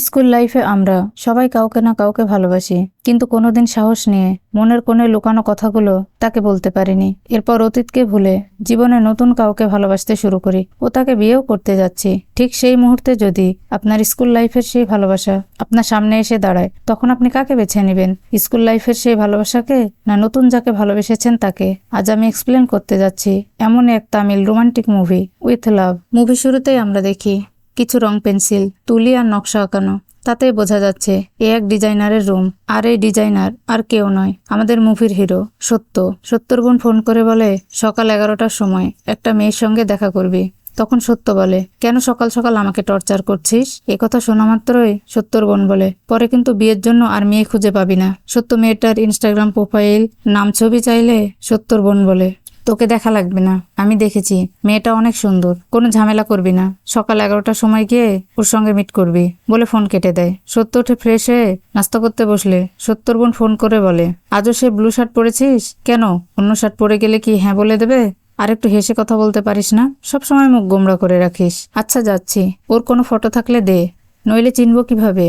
School লাইফে আমরা সবাই কাউকে না কাউকে ভালোবাসি, কিন্তু কোনোদিন সাহস নিয়ে মনের কোণে লুকানো কথাগুলো তাকে বলতে পারিনি। এরপর অতীতকে ভুলে জীবনে নতুন কাউকে ভালোবাসতে শুরু করি ও তাকে বিয়েও করতে যাচ্ছি। ঠিক সেই মুহূর্তে যদি আপনার স্কুল লাইফের সেই ভালোবাসা আপনার সামনে এসে দাঁড়ায়, তখন আপনি কাকে বেছে নেবেন? স্কুল লাইফের সেই ভালোবাসাকে, না নতুন যাকে ভালোবেসেছেন তাকে? আজ আমি এক্সপ্লেন করতে যাচ্ছি এমন এক Tamil romantic movie, with love. Movie শুরুতেই আমরা দেখি কিছু রং পেন্সিল, তুলি আর নকশা আঁকানো। তাতেই বোঝা যাচ্ছে এ এক ডিজাইনারের রুম, আর এই ডিজাইনার আর কেউ নয়, আমাদের মুভির হিরো সত্য। সত্যর বোন ফোন করে বলে সকাল 11টার সময় একটা মেয়ের সঙ্গে দেখা করবি। তখন সত্য বলে, কেন সকাল সকাল আমাকে টর্চার করছিস? এ কথা শোনা মাত্রই সত্যর বোন বলে, পরে কিন্তু বিয়ের জন্য আর মেয়ে খুঁজে পাবি না। সত্য মেয়েটার ইনস্টাগ্রাম প্রোফাইল, নাম, ছবি চাইলে সত্যর বোন বলে, তোকে দেখা লাগবে না, আমি দেখেছি, মেয়েটা অনেক সুন্দর, কোনো ঝামেলা করবি না, সকাল 11টার সময় গিয়ে ওর সঙ্গে মিট করবি, বলে ফোন কেটে দেয়। সত্য উঠে ফ্রেশ হয়ে নাস্তা করতে বসলে সত্যর বোন ফোন করে বলে, আজও সে ব্লু শার্ট পরেছিস কেন? অন্য শার্ট পরে গেলে কি হ্যাঁ বলে দেবে? আর একটু হেসে কথা বলতে পারিস না? সবসময় মুখ গোমড়া করে রাখিস। আচ্ছা যাচ্ছি, ওর কোনো ফটো থাকলে দে, নইলে চিনবো কিভাবে?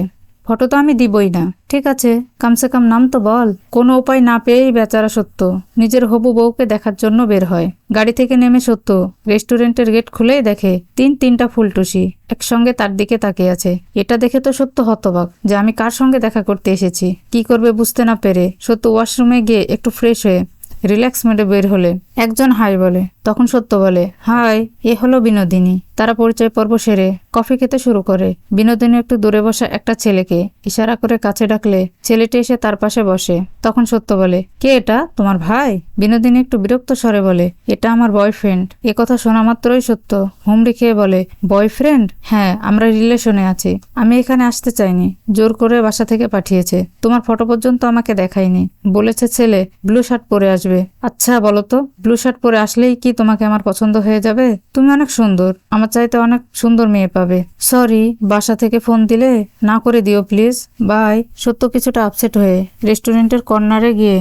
ফটো তো আমি দিবই না। ঠিক আছে, কমসে কম নাম তো বল। কোনো উপায় না পেয়েই বেচারা সত্য নিজের হবু বউকে দেখার জন্য বের হয়। গাড়ি থেকে নেমে সত্য রেস্টুরেন্টের গেট খুলেই দেখে তিনটা ফুলটুসি একসঙ্গে তার দিকে তাকিয়ে আছে। এটা দেখে তো সত্য হতবাক যে আমি কার সঙ্গে দেখা করতে এসেছি। কি করবে বুঝতে না পেরে সত্য ওয়াশরুমে গিয়ে একটু ফ্রেশ হয়ে রিল্যাক্স মোডে বের হলে একজন হাই বলে। তখন সত্য বলে, হাই, এ হলো বিনোদিনী। তারা পরিচয় পর্ব সেরে কফি খেতে শুরু করে। বিনোদিনী একটু দূরে বসা একটা ছেলেকে ইশারা করে কাছে ডাকলে ছেলেটি এসে তার পাশে বসে। তখন সত্য বলে, কে এটা? তোমার ভাই? বিনোদিনী একটু বিরক্ত স্বরে বলে, এটা আমার বয়ফ্রেন্ড। এ কথা শোনা মাত্রই সত্য হুমড়ি খেয়ে বলে, বয়ফ্রেন্ড? হ্যাঁ, আমরা রিলেশনে আছি। আমি এখানে আসতে চাইনি, জোর করে বাসা থেকে পাঠিয়েছে। তোমার ফটো পর্যন্ত আমাকে দেখায়নি, বলেছে ছেলে ব্লু শার্ট পরে আসবে। আচ্ছা বলো তো, ব্লু শার্ট পরে আসলেই কি তোমাকে আমার পছন্দ হয়ে যাবে? তুমি অনেক সুন্দর, আমার চাইতে অনেক সুন্দর মেয়ে পাবে। সরি, বাসা থেকে ফোন দিলে না করে দিও প্লিজ, বাই। সত্য কিছুটা আপসেট হয়ে রেস্টুরেন্টের কর্নারে গিয়ে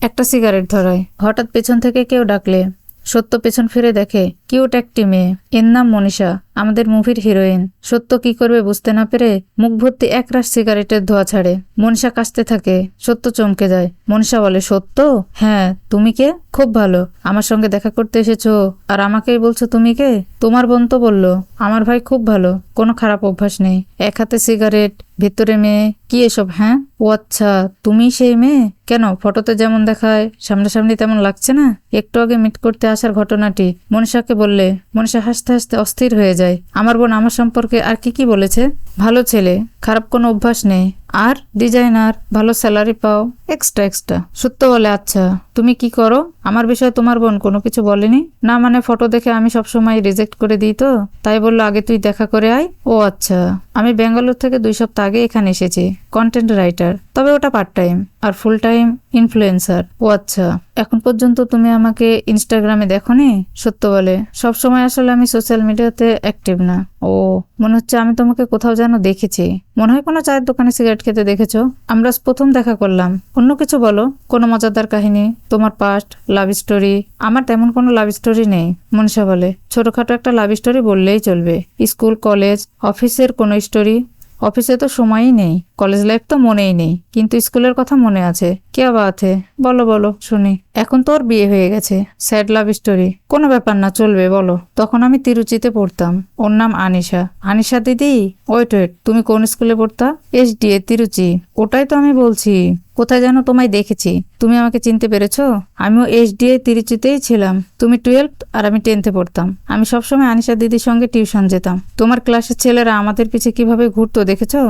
একটা সিগারেট ধরায়। হঠাৎ পেছন থেকে কেউ ডাকলে সত্য পেছন ফিরে দেখে কিউট একটি মেয়ে, এর নাম মনীষা, আমাদের মুভির হিরোইন। সত্য কি করবে বুঝতে না পেরে মুখ ভর্তি একরাশ সিগারেটের ধোঁয়া ছাড়ে। মনীষা কাশতে থাকে। সত্য চমকে যায়। মনীষা বলে, সত্য? হ্যাঁ, তুমি কে? খুব ভালো, আমার সঙ্গে দেখা করতে এসেছো আর আমাকেই বলছো তুমি কে? তোমার বোন তো বললো আমার ভাই খুব ভালো, কোনো খারাপ অভ্যাস নেই। এক হাতে সিগারেট, ভেতরে মেয়ে, কি এসব? হ্যাঁ, ও আচ্ছা, তুমি সেই মেয়ে। কেন ফটোতে যেমন দেখায় সামনাসামনি তেমন লাগছে না? একটু আগে মিট করতে আসার ঘটনাটি মনীষাকে বললে মনীষা হাসতে হাসতে অস্থির হয়ে যায়। আমার বোন আমার সম্পর্কে আর কি বলেছে? ভালো ছেলে, খারাপ কোনো অভ্যাস নেই, আর ডিজাইনার, ভালো স্যালারি পাও, এক্সট্রা। সত্য বলে, আচ্ছা তুমি কি করো? আমার বিষয়ে তোমার বোন কোনো কিছু বলেনি? না মানে ফটো দেখে আমি সবসময় রিজেক্ট করে দিই তো, তাই বললো আগে তুই দেখা করে আয়। ও আচ্ছা, আমি ব্যাঙ্গালোর থেকে 2 সপ্তাহ আগে এখানে এসেছি, কন্টেন্ট রাইটার, তবে ওটা পার্ট টাইম, আর ফুল টাইম ইনফ্লুয়েন্সার। ও আচ্ছা, এখন পর্যন্ত তুমি আমাকে ইনস্টাগ্রামে দেখোনি? সত্য বলে, সবসময় আসলে আমি সোশ্যাল মিডিয়াতে অ্যাক্টিভ না। ও, মনে হচ্ছে আমি তোমাকে কোথাও যেন দেখেছি, মনে হয় কোনো চায়ের দোকানে সিগারেট খেতে দেখেছো। আমরা প্রথম দেখা করলাম, অন্য কিছু বলো, কোনো মজাদার কাহিনী, তোমার পাস্ট, লাভ স্টোরি। আমার তেমন কোনো লাভ স্টোরি নেই, মনীষা বলে, ছোটখাটো একটা লাভ স্টোরি বললেই চলবে। স্কুল, কলেজ, অফিসের কোনো স্টোরি? অফিসে তো সময়ই নেই, কলেজ লাইফ তো মনেই নেই, কিন্তু স্কুলের কথা মনে আছে। কে বাতে? বলো শুনি। এখন তো ওর বিয়ে হয়ে গেছে। Sad love story? কোনো ব্যাপার না, চলবে, বলো। তখন আমি তিরুচিতে পড়তাম, ওর নাম আনিশা। আনিশা দিদি? ওয়েট, তুমি কোন স্কুলে পড়তা? SDA তিরুচি। ওটাই তো আমি বলছি, কোথায় যেন তোমায় দেখেছি। তুমি আমাকে চিনতে পেরেছো? আমিও SDA তিরুচিতেই ছিলাম। তুমি 12 আর আমি 10th পড়তাম। আমি সবসময় আনিশা দিদির সঙ্গে টিউশন যেতাম। তোমার ক্লাসের ছেলেরা আমাদের পিছে কিভাবে ঘুরতো দেখেছো?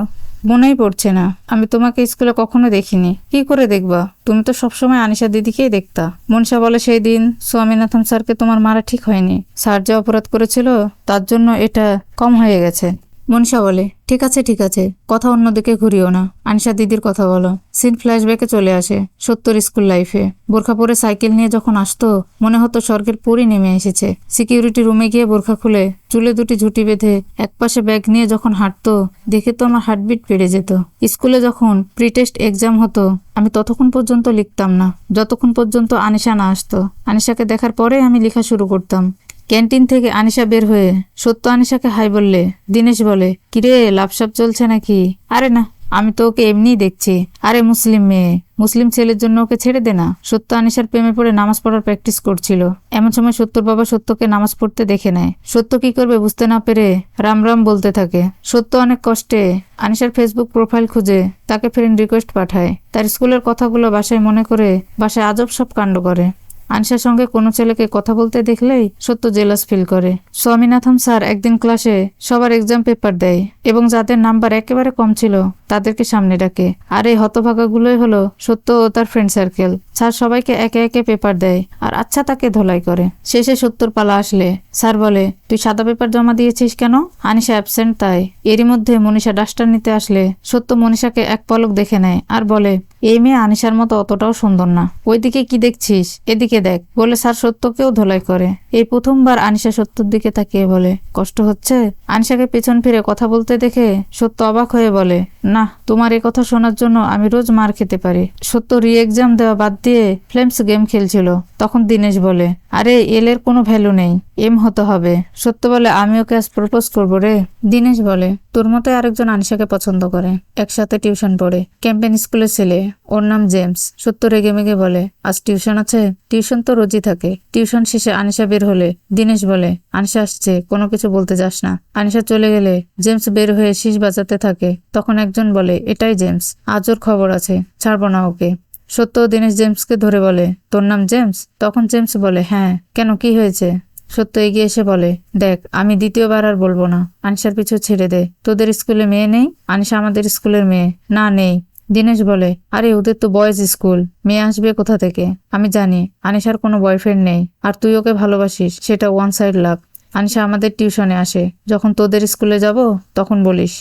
মনেই পড়ছে না, আমি তোমাকে স্কুলে কখনো দেখিনি। কি করে দেখবা, তুমি তো সবসময় আনিশা দিদিকেই দেখতা। মনীষা বলে, সেই দিন স্বামীনাথন স্যারকে তোমার মারা ঠিক হয়নি, স্যার যে অপরাধ করেছিল তার জন্য এটা কম হয়ে গেছে। মনীষা বলে, ঠিক আছে, কথা অন্যদিকে ঘুরিও না, আনিশা দিদির কথা বলো। সিন ফ্ল্যাশব্যাকে চলে আসে সত্যর স্কুল লাইফে। বোরখা পরে সাইকেল নিয়ে যখন আসতো, মনে হতো স্বর্গের পরই নেমে এসেছে। সিকিউরিটি রুমে গিয়ে বোরখা খুলে চুলে 2টি ঝুঁটি বেঁধে একপাশে ব্যাগ নিয়ে যখন হাঁটতো, দেখে তো আমার হার্টবিট বেড়ে যেত। স্কুলে যখন প্রি টেস্ট এক্সাম হতো, আমি ততক্ষণ পর্যন্ত লিখতাম না যতক্ষণ পর্যন্ত আনিশা না আসতো। আনিশাকে দেখার পরে আমি লেখা শুরু করতাম। ক্যান্টিন থেকে আনিশা বের হয়ে সত্য আনিশাকে হাই বললে দিনেশ বলে, কিরে লাভসাপ চলছে নাকি? আরে না, আমি তো ওকে এমনিই দেখছি। আরে মুসলিম মেয়ে, মুসলিম ছেলের জন্য ওকে ছেড়ে দে না। সত্য আনিশার প্রেমে পড়ে নামাজ পড়ার প্র্যাকটিস করছিল। এমন সময় সত্যর বাবা সত্যকে নামাজ পড়তে দেখে নেয়। সত্য কি করবে বুঝতে না পেরে রাম রাম বলতে থাকে। সত্য অনেক কষ্টে আনিশার ফেসবুক প্রোফাইল খুঁজে তাকে ফ্রেন্ড রিকোয়েস্ট পাঠায়। তার স্কুলের কথাগুলো বাসায় মনে করে বাসায় আজব সব কাণ্ড করে। আনিশার সঙ্গে কোনো ছেলেকে কথা বলতে দেখলেই সত্য জেলাস ফিল করে। স্বামীনাথন স্যার একদিন ক্লাসে সবার এক্সাম পেপার দেয় এবং যাদের নাম্বার একেবারে কম ছিল তাদেরকে সামনে ডাকে। আর এই হতভাগাগুলোই হলো সত্য ও তার ফ্রেন্ড সার্কেল। স্যার সবাইকে একে একে পেপার দেয় আর আচ্ছা তাকে ধোলাই করে। শেষে সত্যর পালা আসলে স্যার বলে, তুই সাদা পেপার জমা দিয়েছিস কেন? আনিশা অ্যাবসেন্ট তাই। এরই মধ্যে মনীষা ডাস্টার নিতে আসলে সত্য মনীষাকে এক পলক দেখে নেয় আর বলে, এই মেয়ে আনিশার মতো অতটাও সুন্দর না। ওইদিকে কি দেখছিস, এদিকে দেখ বলে স্যার সত্যকেও ধোলাই করে। এই প্রথমবার আনিশা সত্যর দিকে তাকিয়ে বলে, কষ্ট হচ্ছে? আনিশাকে পেছন ফিরে কথা বলতে দেখে সত্য অবাক হয়ে বলে, না, তোমার এই কথা শোনার জন্য আমি রোজ মার খেতে পারি। সত্য রি এক্সাম দেওয়া বাদ দিয়ে ফ্লেমস গেম খেলছিল। তখন দিনেশ বলে, আরে এল এর কোনো ভ্যালু নেই, এম হতে হবে। সত্য বলে, আমি ওকে আজ প্রপোজ করবো রে। দিনেশ বলে, তোর মতো আরেকজন আনিশাকে পছন্দ করে, একসাথে টিউশন পড়ে, ক্যাম্পেন স্কুলের ছেলে, ওর নাম জেমস। সত্য রেগে মেগে বলে, আজ টিউশন আছে? টিউশন তো রোজই থাকে। টিউশন শেষে আনিশা বের হলে দিনেশ বলে, আনিশা আসছে, কোনো কিছু বলতে যাস না। আনিশা চলে গেলে জেমস বের হয়ে শীষ বাজাতে থাকে। তখন একজন বলে, এটাই জেমস, আজ ওর খবর আছে, ছাড়বো না ওকে। সত্য দিনেশ জেমসকে ধরে বলে, তোর নাম জেমস? তখন জেমস বলে, হ্যাঁ, কেন, কি হয়েছে? সত্য এগিয়ে এসে বলে, দেখ, আমি দ্বিতীয়বার আর বলবো না, আনিশার পিছু ছেড়ে দে। তোদের স্কুলে মেয়ে নেই? আনিশা আমাদের স্কুলের মেয়ে। না, নেই। দিনেশ বলে, আরে ওদের তো বয়েজ স্কুল, মেয়ে আসবে কোথা থেকে? আমি জানি আনিশার কোনো বয়ফ্রেন্ড নেই, আর তুই ওকে ভালোবাসিস, সেটা ওয়ান সাইড লাভ। আনিশা আমাদের টিউশনে আসে, যখন তোদের স্কুলে যাব তখন বলিস।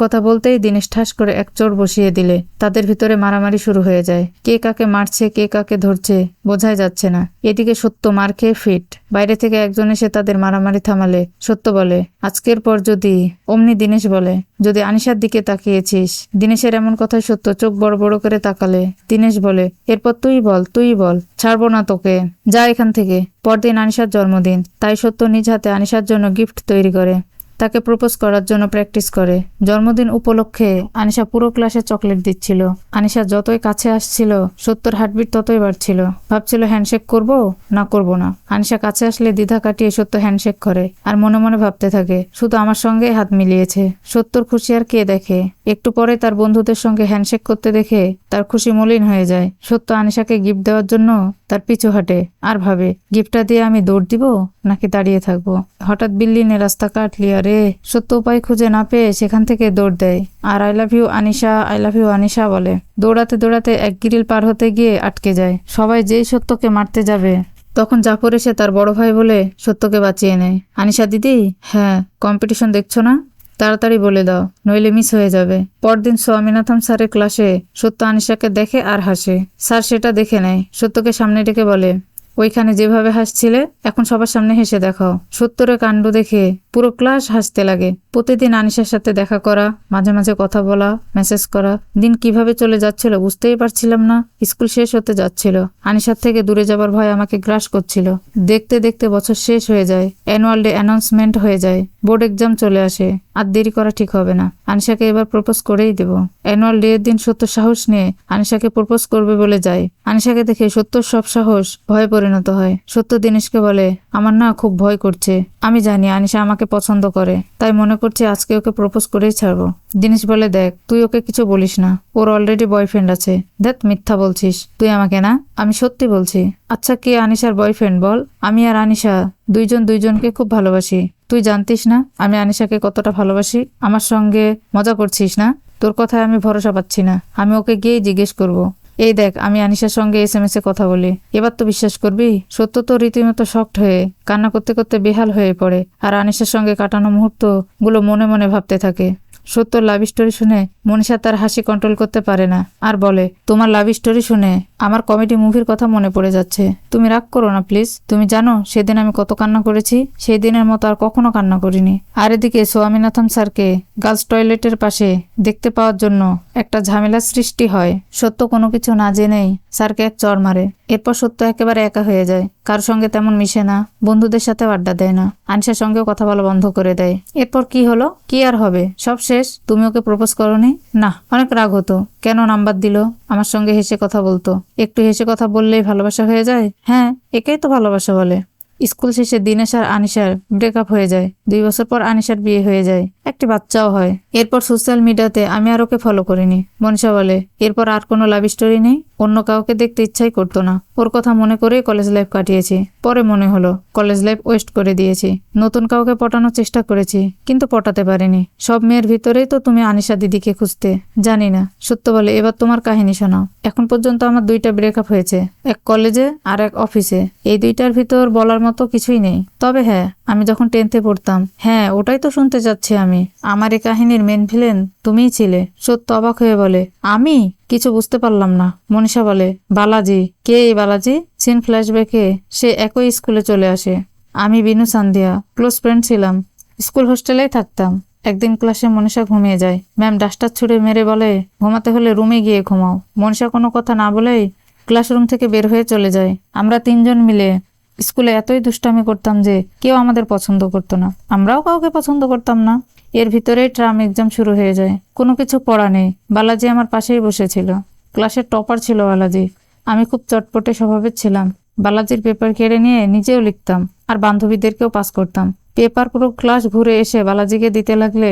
কথা বলতেই দিনেশ ঠাস করে এক চোর বসিয়ে দিলে তাদের ভিতরে মারামারি শুরু হয়ে যায়। কে কাকে মারছে, কে কাকে ধরছে বোঝাই যাচ্ছে না। এদিকে সত্য মার খেয়ে ফিট। বাইরে থেকে একজন এসে তাদের মারামারি থামালে সত্য বলে, আজকের পর যদি, অমনি দিনেশ বলে, যদি আনিশার দিকে তাকিয়েছিস। দিনেশের এমন কথায় সত্য চোখ বড় বড় করে তাকালে দিনেশ বলে, এরপর তুই বল, তুই বল, ছাড়বো না তোকে, যা এখান থেকে। পরদিন আনিশার জন্মদিন, তাই সত্য নিজ হাতে আনিশার জন্য গিফট তৈরি করে তাকে প্রপোজ করার জন্য প্র্যাকটিস করে। জন্মদিন উপলক্ষে আনিশা পুরো ক্লাসে চকলেট দিচ্ছিল। আনিশা যতই কাছে আসছিল সত্যর হার্টবিট ততই বাড়ছিল। ভাবছিল হ্যান্ডশেক করব না করব না। আনিশা কাছে আসলে দ্বিধা কাটিয়ে সত্য হ্যান্ডশেক করে আর মনে মনে ভাবতে থাকে, শুধু আমার সঙ্গে হাত মিলিয়েছে। সত্যর খুশি আর কে দেখে। একটু পরে তার বন্ধুদের সঙ্গে হ্যান্ডশেক করতে দেখে তার খুশি মলিন হয়ে যায়। সত্য আনিশাকে গিফট দেওয়ার জন্য তার পিছু হাঁটে আর ভাবে, গিফটটা দিয়ে আমি দৌড় দিব নাকি দাঁড়িয়ে থাকবো। হঠাৎ বিল্লিনে রাস্তা কাটলি আরে। সত্য উপায় খুঁজে না পেয়ে সেখান থেকে দৌড় দেয় আর I love you Anisha, I love you Anisha বলে। দৌড়াতে দৌড়াতে এক গ্রিল পার হতে গিয়ে আটকে যায়। সবাই যেই সত্যকে মারতে যাবে তখন জাফর এসে তার বড় ভাই বলে সত্যকে বাঁচিয়ে নেয়। আনিশা দিদি, হ্যাঁ, কম্পিটিশন দেখছো না? তাড়াতাড়ি বলে দাও, নইলে মিস হয়ে যাবে। পরদিন স্বামীনাথন স্যারের ক্লাসে সত্য আনিশাকে দেখে আর হাসে। স্যার সেটা দেখে নেয়। সত্যকে সামনে ডেকে বলে, ওইখানে যেভাবে হাসছিলে এখন সবার সামনে হেসে দেখাও। সত্যের কাণ্ড দেখে পুরো ক্লাস হাসতে লাগে। প্রতিদিন আনিশার সাথে দেখা করা, মাঝে মাঝে কথা বলা, মেসেজ করা। দিন কিভাবে চলে যাচ্ছিল বুঝতেই পারছিলাম না। স্কুল শেষ হতে যাচ্ছিল। আনিশার থেকে দূরে যাবার ভয় আমাকে গ্রাস করছিল। দেখতে দেখতে বছর শেষ হয়ে যায়। অ্যানুয়াল ডে অ্যানাউন্সমেন্ট হয়ে যায়। বোর্ড এক্সাম চলে আসে। আর দেরি করা ঠিক হবে না। আনিশাকে এবার প্রপোজ করেই দেব। অ্যানুয়াল ডে এর দিন সত্য সাহস নিয়ে আনিশাকে প্রপোজ করবে বলে যায়। আনিশাকে দেখে সত্যর সব সাহস ভয়ে পরিণত হয়। সত্য দিনেশকে বলে, আমার না খুব ভয় করছে। আমি জানি আনিশা আমাকে পছন্দ করে, তাই মনে করছি আজকে ওকে প্রপোজ করেই ছাড়বো। দিনেশ বলে, দেখ, তুই ওকে কিছু বলিস না, ওর অলরেডি বয়ফ্রেন্ড আছে। দেখ, মিথ্যা বলছিস তুই আমাকে না, আমি সত্যি বলছি। আচ্ছা, কে আনিশার বয়ফ্রেন্ড বল? আমি আর আনিশা দুইজন দুইজনকে খুব ভালোবাসি। তুই জানতিস না আমি আনিশাকে কতটা ভালোবাসি? আমার সঙ্গে মজা করছিস না? তোর কথায় আমি ভরসা পাচ্ছি না। আমি ওকে গিয়ে জিজ্ঞেস করব। এই দেখ, আমি আনিশার সঙ্গে SMS এ কথা বলি, এবার তো বিশ্বাস করবি? সত্য তো রীতিমতো শকড হয়ে কান্না করতে করতে বেহাল হয়ে পড়ে আর আনিশার সঙ্গে কাটানো মুহূর্ত গুলো মনে মনে ভাবতে থাকে। সত্যর লাভ স্টোরি শুনে মনীষা তার হাসি কন্ট্রোল করতে পারে না আর বলে, তোমার লাভ স্টোরি শুনে আমার কমেডি মুভির কথা মনে পড়ে যাচ্ছে। তুমি রাগ করো না প্লিজ। তুমি জানো সেদিন আমি কত কান্না করেছি? সেই দিনের মতো আর কখনো কান্না করিনি। আর এদিকে স্বামীনাথন স্যারকে গার্লস টয়লেটের পাশে দেখতে পাওয়ার জন্য একটা ঝামেলার সৃষ্টি হয়। সত্য কোনো কিছু না জেনেই স্যারকে এক চড় মারে। এরপর সত্য একেবারে একা হয়ে যায়। কারোর সঙ্গে তেমন মিশে না, বন্ধুদের সাথে আড্ডা দেয় না, আনিশার সঙ্গেও কথা বলা বন্ধ করে দেয়। এরপর কি হলো, কি আর হবে, সব শেষ। তুমি ওকে প্রপোজ করনি? না। অনেক রাগ হতো, কেন নাম্বার দিল, আমার সঙ্গে হেসে কথা বলতো, একটু হেসে কথা বললেই ভালোবাসা হয়ে যায়? হ্যাঁ, একেই তো ভালোবাসা বলে। স্কুল শেষে দিনেশ আর আনিশার ব্রেকআপ হয়ে যায়। 2 বছর পর আনিশার বিয়ে হয়ে যায়, একটি বাচ্চাও হয়। এরপর সোশ্যাল মিডিয়াতে আমি আর ওকে ফলো করিনি। মনীষা বলে, এরপর আর কোনো লাভ স্টোরি নেই? অন্য কাউকে দেখতে ইচ্ছাই করতো না। ওর কথা মনে করেই কলেজ লাইফ কাটিয়েছি। পরে মনে হলো কলেজ লাইফ ওয়েস্ট করে দিয়েছি। নতুন কাউকে পটানোর চেষ্টা করেছি, কিন্তু পটাতে পারিনি। সব মেয়ের ভিতরেই তো তুমি আনিশা দিদিকে খুঁজতে। জানি না। সত্য বলে, এবার তোমার কাহিনী শোনাও। এখন পর্যন্ত আমার 2টা ব্রেকআপ হয়েছে, এক কলেজে আর এক অফিসে। এই 2টার ভিতর বলার মতো কিছুই নেই। তবে হ্যাঁ, আমি যখন 10th-এ পড়তাম। হ্যাঁ, ওটাই তো শুনতে যাচ্ছি আমি। আমার এই কাহিনীর মেন ভিলেন তুমিই ছিলে। সত্য অবাক হয়ে বলে, আমি কিছু বুঝতে পারলাম না। মনীষা বলে, বালাজি। কে এই বালাজি? সিন ফ্ল্যাশব্যাকে সে একই স্কুলে চলে আসে। আমি বিনু সান্ধিয়া ক্লোজ ফ্রেন্ড ছিলাম, স্কুল হোস্টেলেই থাকতাম। একদিন ক্লাসে মনীষা ঘুমিয়ে যায়। ম্যাম ডাস্টার ছুড়ে মেরে বলে, ঘুমাতে হলে রুমে গিয়ে ঘুমাও। মনীষা কোনো কথা না বলেই ক্লাসরুম থেকে বের হয়ে চলে যায়। আমরা 3জন মিলে স্কুলে এতই দুষ্টামি করতাম যে কেউ আমাদের পছন্দ করতো না, আমরাও কাউকে পছন্দ করতাম না। এর ভিতরেই ট্রাম এক্সাম শুরু হয়ে যায়। কোনো কিছু পড়া নেই। বালাজি আমার পাশেই বসেছিল। ক্লাসের টপার ছিল বালাজি। আমি খুব চটপটে স্বভাবের ছিলাম। বালাজির পেপার কেড়ে নিয়ে নিজেও লিখতাম আর বান্ধবীদেরকেও পাস করতাম। পেপার পুরো ক্লাস ঘুরে এসে বালাজিকে দিতে লাগলে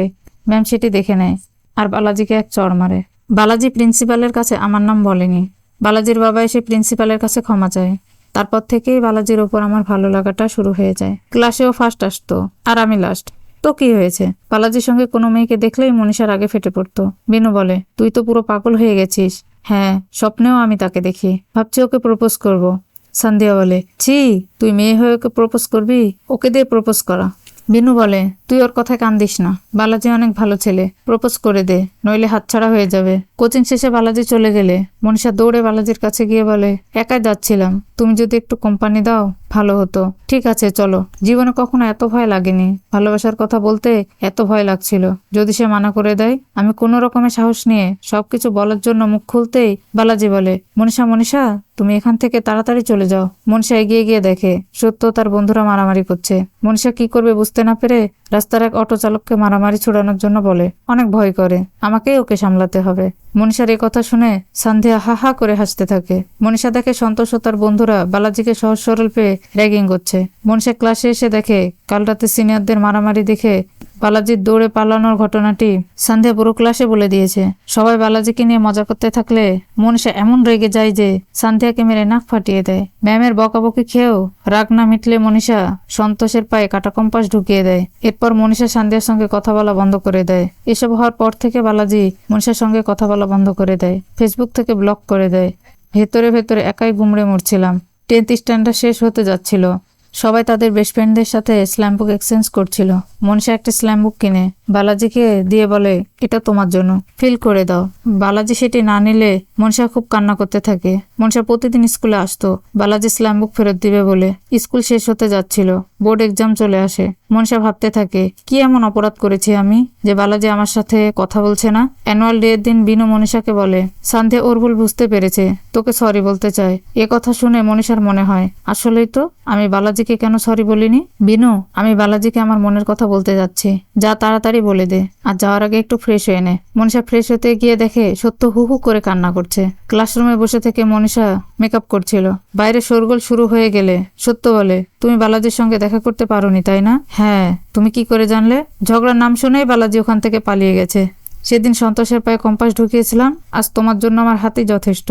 ম্যাম সেটি দেখে নেয় আর বালাজিকে এক চড় মারে। বালাজি প্রিন্সিপালের কাছে আমার নাম বলেনি। বালাজির বাবা এসে প্রিন্সিপালের কাছে ক্ষমা চায়। তারপর থেকেই বালাজির ওপর আমার ভালো লাগাটা শুরু হয়ে যায়। ক্লাসেও ফার্স্ট আসতো আর আমি লাস্ট। তো কি হয়েছে? বালাজির সঙ্গে কোনো মেয়েকে দেখলেই মনীষার আগে ফেটে পড়তো। বিনু বলে, তুই তো পুরো পাগল হয়ে গেছিস। হ্যাঁ, স্বপ্নেও আমি তাকে দেখি, ভাবছি ওকে প্রপোজ করব। সান্ধিয়া বলে, ছি, তুই মেয়ে হয়ে ওকে প্রপোজ করবি? ওকে দিয়ে প্রপোজ করা। বিনু বলে, তুই ওর কথায় কান দিস না। বালাজি অনেক ভালো ছেলে, প্রপোজ করে দে, নইলে হাতছাড়া হয়ে যাবে। কোচিং শেষে বালাজি চলে গেলে মনীষা দৌড়ে বালাজির কাছে গিয়ে বলে, একাই যাচ্ছিলাম, তুমি যদি একটু কোম্পানি দাও ভালো হতো। ঠিক আছে, চলো। জীবনে কখনো এত ভয় লাগেনি। ভালোবাসার কথা বলতে এত ভয় লাগছিল যদি সে মানা করে দেয়। আমি কোনো রকমের সাহস নিয়ে সবকিছু বলার জন্য মুখ খুলতেই বালাজি বলে, মনীষা মনীষা, তুমি এখান থেকে তাড়াতাড়ি চলে যাও। মনীষা এগিয়ে গিয়ে দেখে সত্য তার বন্ধুরা মারামারি করছে। মনীষা কি করবে বুঝতে না পেরে রাস্তার এক অটো চালককে মারামারি ছুড়ানোর জন্য বলে, অনেক ভয় করে, আমাকেই ওকে সামলাতে হবে। মনীষার এই কথা শুনে সান্ধিয়া হা হা করে হাসতে থাকে। মনীষা দেখে সন্তোষ ও তার বন্ধুরা বালাজিকে সহজ সরল পেয়ে র্যাগিং করছে। মনীষা ক্লাসে এসে দেখে কাল রাতে সিনিয়রদের মারামারি দেখে বালাজির দৌড়ে পালানোর ঘটনাটি সান্ধিয়া পুরো ক্লাসে বলে দিয়েছে। সবাই বালাজিকে নিয়ে মজা করতে থাকলে মনীষা এমন রেগে যায় যে সান্ধিয়াকে মেরে নাক ফাটিয়ে দেয়। ম্যামের বকাবকি খেয়েও রাগ না মিটলে মনীষা সন্তোষের পায়ে কাটা কম্পাস ঢুকিয়ে দেয়। এরপর মনীষা সান্ধিয়ার সঙ্গে কথা বলা বন্ধ করে দেয়। এসব হওয়ার পর থেকে বালাজি মনীষার সঙ্গে কথা বলা বন্ধ করে দেয়, ফেসবুক থেকে ব্লক করে দেয়। ভেতরে ভেতরে একাই গুমড়ে মরছিলাম। 10th স্ট্যান্ডার্ড শেষ হতে যাচ্ছিল। সবাই তাদের বেস্ট ফ্রেন্ডদের সাথে স্ল্যাম বুক এক্সচেঞ্জ করছিল। মনীষা একটা স্ল্যাম বুক কিনে বালাজিকে দিয়ে বলে, এটা তোমার জন্য, ফিল করে দাও। বালাজি সেটি না নিলে মনীষা খুব কান্না করতে থাকে। মনীষা প্রতিদিন স্কুলে আসতো বালাজি স্ল্যাম বুক ফেরত দিবে বলে। স্কুল শেষ হতে যাচ্ছিল, বোর্ড এক্সাম চলে আসে। মনীষা ভাবতে থাকে, কি এমন অপরাধ করেছি আমি যে বালাজি আমার সাথে কথা বলছে না। অ্যানুয়াল ডে এর দিন বিনু মনীষাকে বলে, সান্ধ্যা ওর ভুল বুঝতে পেরেছে, তোকে সরি বলতে চায়। এ কথা শুনে মনীষার মনে হয়, আসলেই তো আমি বালাজিকে কেন সরি বলিনি। বিনু, আমি বালাজিকে আমার মনের কথা বলতে যাচ্ছি, যা তাড়াতাড়ি বলে দে, আর যাওয়ার আগে একটু ফ্রেশ হয়ে নে। মনীষা ফ্রেশ হতে গিয়ে দেখে সত্য হু হু করে কান্না করছে। ক্লাসরুমে বসে থেকে মনীষা মেকআপ করছিল। বাইরে শোরগোল শুরু হয়ে গেলে সত্য বলে, তুমি বালাজির সঙ্গে দেখা করতে পারোনি তাই না? হ্যাঁ। তুমি কি করে জানলে? ঝগড়ার নাম শুনেই বালাজি ওখান থেকে পালিয়ে গেছে। সেদিন সন্তোষের পায়ে কম্পাস ঢুকিয়েছিলাম, আজ তোমার জন্য আমার হাতেই যথেষ্ট।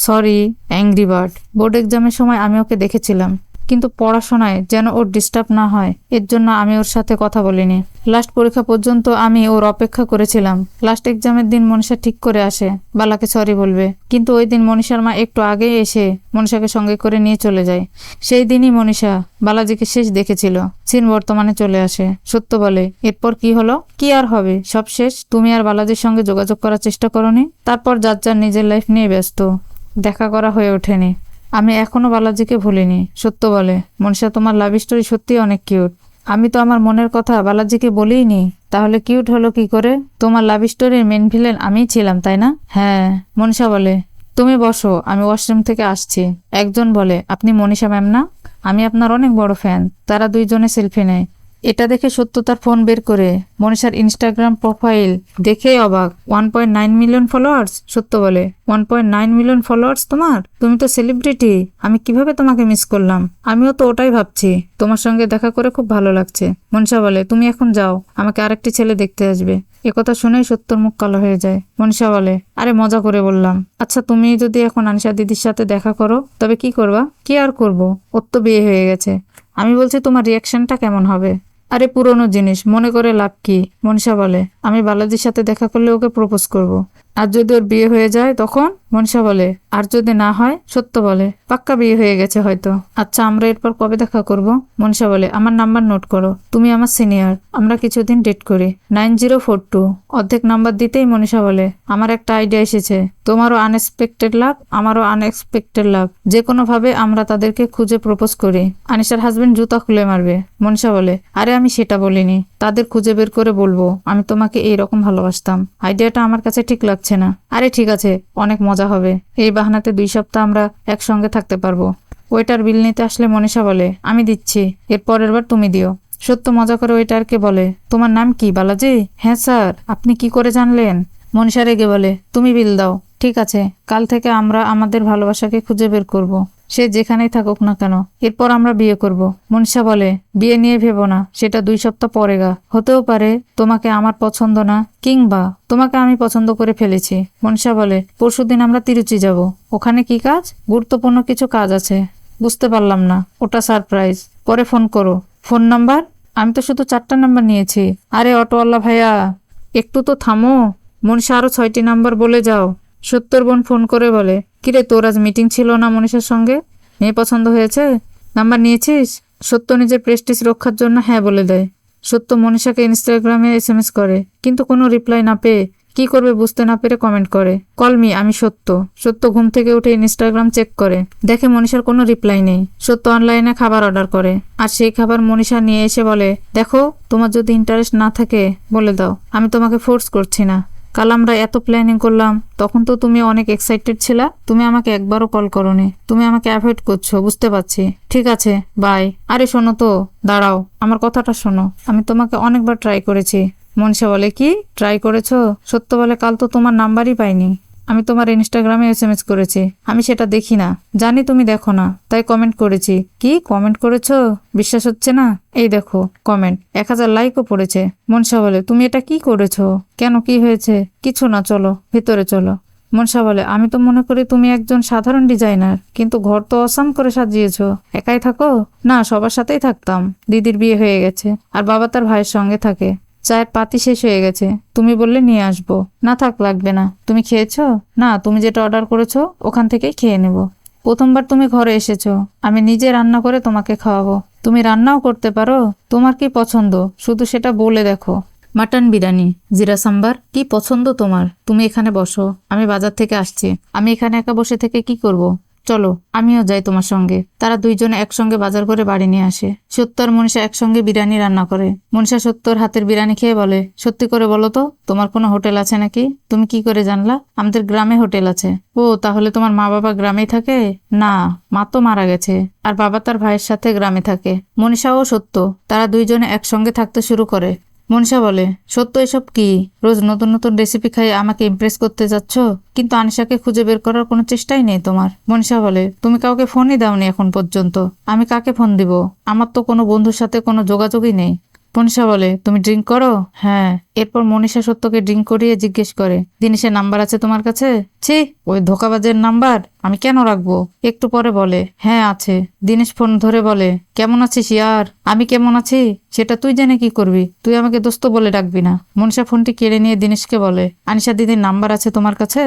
Sorry angry bird. বোর্ড এক্সামের সময় আমি ওকে দেখেছিলাম, কিন্তু পড়াশোনায় যেন ওর ডিস্টার্ব না হয় এর জন্য আমি ওর সাথে কথা বলিনি। লাস্ট পরীক্ষা পর্যন্ত আমি ওর অপেক্ষা করেছিলাম। লাস্ট এক্সামের দিন মনীষা ঠিক করে আসে বালাকে সরি বলবে, কিন্তু ওই দিন মনীষার মা একটু আগেই এসে মনীষাকে সঙ্গে করে নিয়ে চলে যায়। সেই দিনই মনীষা বালাজিকে শেষ দেখেছিল। সিন বর্তমানে চলে আসে। সত্য বলে, এরপর কি হলো? কি আর হবে, সব শেষ। তুমি আর বালাজির সঙ্গে যোগাযোগ করার চেষ্টা করনি। তারপর যার যার নিজের লাইফ নিয়ে ব্যস্ত, দেখা করা হয়ে ওঠেনি। আমি এখনো বালাজিকে ভুলিনি। সত্য বলে, মনীষা তোমার লাভ স্টোরি সত্যি অনেক কিউট। আমি তো আমার মনের কথা বালাজিকে বলিনি, তাহলে কিউট হলো কি করে? তোমার লাভ স্টোরির মেন ভিলেন আমিই ছিলাম তাই না? হ্যাঁ। মনীষা বলে, তুমি বসো, আমি ওয়াশরুম থেকে আসছি। একজন বলে, আপনি মনীষা ম্যাম না? আমি আপনার অনেক বড় ফ্যান। তারা দুইজনে সেলফি নেয়। এটা দেখে সত্য তার ফোন বের করে মনীষার ইনস্টাগ্রাম প্রোফাইল দেখেই অবাক। 1.9 মিলিয়ন ফলোয়ার্স। সত্য বলে, 1.9 মিলিয়ন ফলোয়ার্স তোমার? তুমি তো সেলিব্রিটি। আমি কিভাবে তোমাকে মিস করলাম? আমিও তো ওটাই ভাবছি। তোমার সঙ্গে দেখা করে খুব ভালো লাগছে। মনীষা বলে, তুমি এখন যাও, আমাকে আরেকটি ছেলে দেখতে আসবে। একথা শুনেই সত্যর মুখ কালো হয়ে যায়। মনীষা বলে, আরে মজা করে বললাম। আচ্ছা, তুমি যদি এখন আনিশা দিদির সাথে দেখা করো তবে কি করবা? কি আর করব, ওর তো বিয়ে হয়ে গেছে। আমি বলছি তোমার রিয়াকশনটা কেমন হবে? আরে পুরনো জিনিস মনে করে লাভ কি? মনীষা বলে, আমি বালাজির সাথে দেখা করলে ওকে প্রপোজ করব। আর যদি ওর বিয়ে হয়ে যায় তখন? মনীষা বলে, আর যদি না হয়? সত্য বলে, পাক্কা বিয়ে হয়ে গেছে হয়তো। আচ্ছা, আমরা এরপর কবে দেখা করব? মনীষা বলে, আমার নাম্বার নোট করো, তুমি আমার সিনিয়র, আমরা কিছুদিন ডেট করি। 9042। অর্ধেক নাম্বার দিতেই মনীষা বলে, আমার একটা আইডিয়া এসেছে। তোমারও আনএক্সপেক্টেড লাভ, আমারও আনএক্সপেক্টেড লাভ। যে কোনো ভাবে আমরা তাদেরকে খুঁজে প্রপোজ করি। আনিশার হাজবেন্ড জুতা খুলে মারবে। মনীষা বলে, আরে আমি সেটা বলিনি, তাদের খুঁজে বের করে বলবো আমি তোমাকে এইরকম ভালোবাসতাম। আইডিয়াটা আমার কাছে ঠিক লাগছে না। আরে ঠিক আছে, অনেক মজা হবে। এই বাহানাতে 2 সপ্তাহ আমরা একসঙ্গে থাকতে পারবো। ওয়েটার বিল নিতে আসলে মনীষা বলে, আমি দিচ্ছি, এর পরের বার তুমি দিও। সত্য মজা করে ওয়েটারকে বলে, তোমার নাম কি বালাজি? হ্যাঁ স্যার। আপনি কি করে জানলেন? মনীষা রেগে বলে, তুমি বিল দাও। ঠিক আছে, কাল থেকে আমরা আমাদের ভালোবাসাকে খুঁজে বের করব। সে যেখানেই থাকুক না কেন। এরপর আমরা বিয়ে করব। মনীষা বলে, বিয়ে নিয়ে ভেবো না, সেটা 2 সপ্তাহ পরে গা। হতেও পারে তোমাকে আমার পছন্দ না, কিংবা তোমাকে আমি পছন্দ করে ফেলেছি। মনীষা বলে, পরশুদিন আমরা তিরুচি যাব। ওখানে কি কাজ? গুরুত্বপূর্ণ কিছু কাজ আছে। বুঝতে পারলাম না, ওটা সারপ্রাইজ। পরে ফোন করো। Phone number? আমি তো শুধু 4টা নাম্বার নিয়েছি। আরে অটোওয়ালা ভাইয়া, একটু তো থামো। মনীষা আরো 6টি নাম্বার বলে যাও। সত্যর বোন ফোন করে বলে, কিরে তোর আজ মিটিং ছিল না মনীষার সঙ্গে? মেয়ে পছন্দ হয়েছে? নাম্বার নিয়েছিস? সত্য নিজের প্রেস্টিজ রক্ষার জন্য হ্যাঁ বলে দেয়। সত্য মনীষাকে ইনস্টাগ্রামে SMS করে, কিন্তু কোনো রিপ্লাই না পেয়ে কি করবে বুঝতে না পেরে কমেন্ট করে, কল মি, আমি সত্য। সত্য ঘুম থেকে উঠে ইনস্টাগ্রাম চেক করে, দেখে মনীষার কোনো রিপ্লাই নেই। সত্য অনলাইনে খাবার অর্ডার করে, আর সেই খাবার মনীষা নিয়ে এসে বলে, দেখো, তোমার যদি ইন্টারেস্ট না থাকে বলে দাও, আমি তোমাকে ফোর্স করছি না। কাল আমরা এত প্ল্যানিং করলাম, তখন তো তুমি অনেক এক্সাইটেড ছিলা। তুমি আমাকে একবারও কল করোনি। তুমি আমাকে অ্যাভয়েড করছো, বুঝতে পারছি। ঠিক আছে, বাই। আরে শোনো তো, দাঁড়াও, আমার কথাটা শোনো। আমি তোমাকে অনেকবার ট্রাই করেছি। মনীষা বলে, কি ট্রাই করেছো? সত্য বলে, কাল তো তোমার নাম্বারই পাইনি। আমি তোমার ইনস্টাগ্রামে SMS করেছি, আমি সেটা দেখি না। জানি তুমি দেখো না, তাই কমেন্ট করেছি। কি কমেন্ট করেছো? বিশ্বাস হচ্ছে না? এই দেখো কমেন্ট, 1000 লাইকও পড়েছে। মনীষা বলে, তুমি এটা কি করেছো? কেন, কি হয়েছে? কিছু না, চলো ভেতরে চলো। মনীষা বলে, আমি তো মনে করি তুমি একজন সাধারণ ডিজাইনার, কিন্তু ঘর তো অসাম করে সাজিয়েছো। একাই থাকো? না, সবার সাথেই থাকতাম। দিদির বিয়ে হয়ে গেছে, আর বাবা তার ভাইয়ের সঙ্গে থাকে। চায়ের পাতি শেষ হয়ে গেছে, তুমি বললে নিয়ে আসবো। না থাক, লাগবে না। তুমি খেয়েছো? না, তুমি যেটা অর্ডার করেছো ওখান থেকেই খেয়ে নেব। প্রথমবার তুমি ঘরে এসেছো, আমি নিজে রান্না করে তোমাকে খাওয়াবো। তুমি রান্নাও করতে পারো? তোমার কি পছন্দ শুধু সেটা বলে দেখো। মাটন বিরিয়ানি, জিরা সাম্বার, কি পছন্দ তোমার? তুমি এখানে বসো, আমি বাজার থেকে আসছি। আমি এখানে একা বসে থেকে কি করব? চলো আমিও যাই তোমার সঙ্গে। তারা দুইজনে একসঙ্গে বাজার করে বাড়ি নিয়ে আসে। সত্য আর মনীষা একসঙ্গে বিরিয়ানি রান্না করে। মনীষা সত্যর হাতের বিরিয়ানি খেয়ে বলে, সত্যি করে বলো তো, তোমার কোনো হোটেল আছে নাকি? তুমি কি করে জানলা? আমাদের গ্রামে হোটেল আছে। ও, তাহলে তোমার মা বাবা গ্রামেই থাকে? না, মা তো মারা গেছে, আর বাবা তার ভাইয়ের সাথে গ্রামে থাকে। মনীষা ও সত্য তারা দুইজনে একসঙ্গে থাকতে শুরু করে। মনীষা বলে, সত্য এসব কি? রোজ নতুন নতুন রেসিপি খাই আমাকে ইমপ্রেস করতে যাচ্ছ, কিন্তু আনিশাকে খুঁজে বের করার কোনো চেষ্টাই নেই তোমার। মনীষা বলে, তুমি কাউকে ফোনই দাওনি এখন পর্যন্ত। আমি কাকে ফোন দিব? আমার তো কোনো বন্ধুর সাথে কোনো যোগাযোগই নেই। মনীষা বলে, তুমি ড্রিঙ্ক করো? হ্যাঁ। এরপর মনীষা সত্যকে ড্রিঙ্ক করিয়ে জিজ্ঞেস করে, দিনেশের নাম্বার আছে তোমার কাছে? ছি, ওই ধোকাবাজের নাম্বার আমি কেন রাখবো? একটু পরে বলে, হ্যাঁ আছে। দিনেশ ফোন ধরে বলে, কেমন আছিস ইয়ার? আমি কেমন আছি সেটা তুই জেনে কি করবি? তুই আমাকে দোস্ত বলে ডাকবি না। মনীষা ফোনটি কেড়ে নিয়ে দিনেশকে বলে, আনিশা দিদির নাম্বার আছে তোমার কাছে?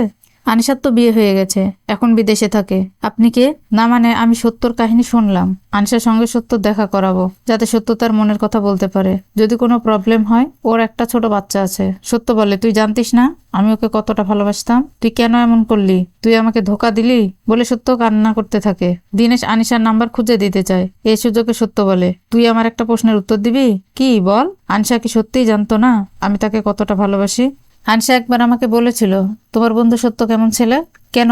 আনিশার তো বিয়ে হয়ে গেছে, এখন বিদেশে থাকে। আপনি কে? না মানে আমি সত্যর কাহিনী শুনলাম। আনিশার সঙ্গে সত্য দেখা করাবো, যাতে সত্য তার মনের কথা বলতে পারে। যদি কোনো প্রবলেম হয়, ওর একটা ছোট বাচ্চা আছে। সত্য বলে, তুই জানতিস না আমি ওকে কতটা ভালোবাসতাম? তুই কেন এমন করলি? তুই আমাকে ধোকা দিলি? বলে সত্য কান্না করতে থাকে। দিনেশ আনিশার নাম্বার খুঁজে দিতে চায়। এই সুযোগে সত্য বলে, তুই আমার একটা প্রশ্নের উত্তর দিবি? কি বল? আনিশা কি সত্যিই জানতো না আমি তাকে কতটা ভালোবাসি? আনিশা একবার আমাকে বলেছিল, তোমার বন্ধু সত্য কেমন ছেলে? কেন?